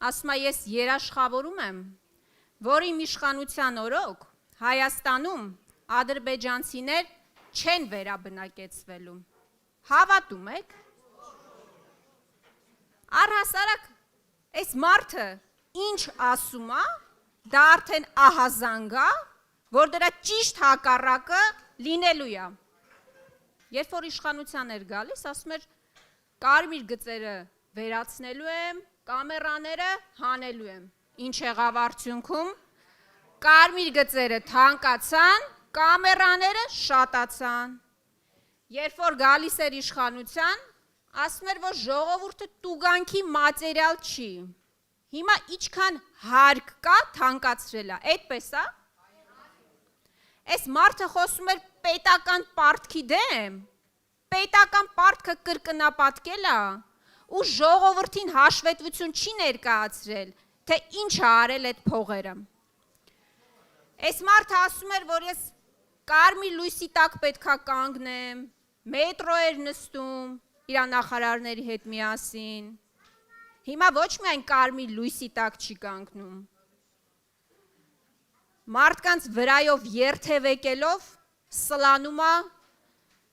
ասում է ես երաշխավորում եմ, որ իմ իշխանության օրոք Հայաստանում ադրբեջանցիներ չեն վերաբնակեցվելու։ Հավատում եք։ Առհասարակ այս մարդը ինչ ասում է, դա արդեն ահազանգ է, որ դրա ճիշտ հակառակը լինելու է։ Երբ որ իշխանության էր գալիս, ասում էր կարմիր գծերը վերացնելու եմ, կամերաները հանելու եմ։ Ինչ եղավ արդյունքում։ Կարմիր գծերը թանկացան, կամերաները շատացան։ Երբ որ գալիս էր իշխանության, ասում էր, որ ժողովուրդը տուգանքի մատերիալ չի։ Հիմա ինչքան հարկ կա, թանկացրել է, այդպես է։ Այս մարդը խոսում էր պետական պարտքի դեմ, պետական պարտքը կրկնապատկել է ու ժողովրդին հաշվետվություն չի ներկայացրել, թե ինչ է արել այդ փողերը։ Այս մարդը ասում էր, որ ես կարմիր լույսի տակ պետքա կանգնեմ, մետրո էր նստում իր նախարարների հետ միասին։ Հիմա ոչ միայն կարմիր լույսի տակ չի կանգնում։ Մարդկանց վրայով երթևեկելով սլանում է,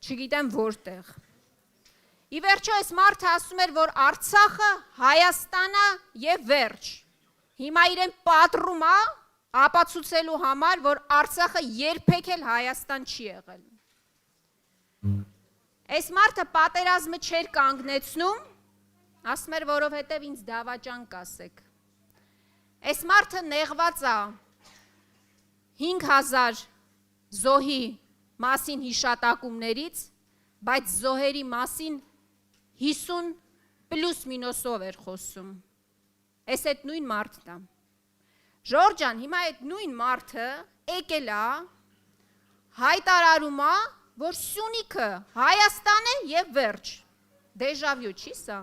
չգիտեմ որտեղ։ Ի վերջո այս մարդը ասում էր, որ Արցախը Հայաստանը եւ վերջ։ Հիմա իրեն պատռում է ապացուցելու համար, որ Արցախը երբեք էլ Հայաստան չի եղել։ Այս մարդը պատերազմը չէր կանգնեցնում, ասում էր, որովհետև ինձ դավաճան կասեք։ Այս մարդը նեղված է 5000 զոհի մասին հիշատակումներից, բայց զոհերի մասին 50 պլյուս մինուսով էր խոսում։ Այս այդ նույն մարդն է։ Ժորժ ջան, հիմա այդ նույն մարդը եկել է, հայտարարում է, որ Սյունիքը Հայաստան է եւ վերջ։ Դեժավյու չի սա։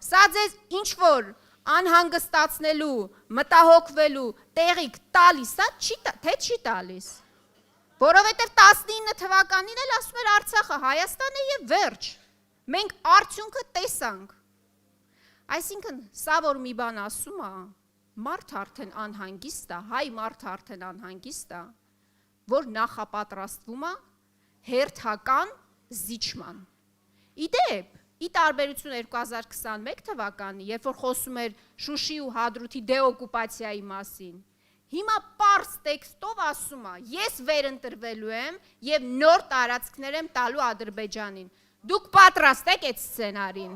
Սա ձեզ ինչ որ անհանգստացնելու, մտահոգվելու տեղիք տալիս է, թե չի տալիս։ Որովհետև 19 թվականին էլ ասում էր Արցախը Հայաստան է եւ վերջ։ Մենք արդյունքը տեսանք։ Այսինքն, սա որ մի բան ասում է, մարդ արդեն անհանգիստ է, հայ մարդ արդեն անհանգիստ է, որ նախապատրաստվում է հերթական զիջման։ Իդեպ, ի տարբերություն 2021 թվականի, երբ որ խոսում էր Շուշի ու Հադրութի դեօկուպացիայի մասին, հիմա պարզ տեքստով ասում է, ես վերընտրվելու եմ եւ նոր տարածքներ եմ տալու Ադրբեջանին։ Դուք պատրաստ եք այդ սցենարին։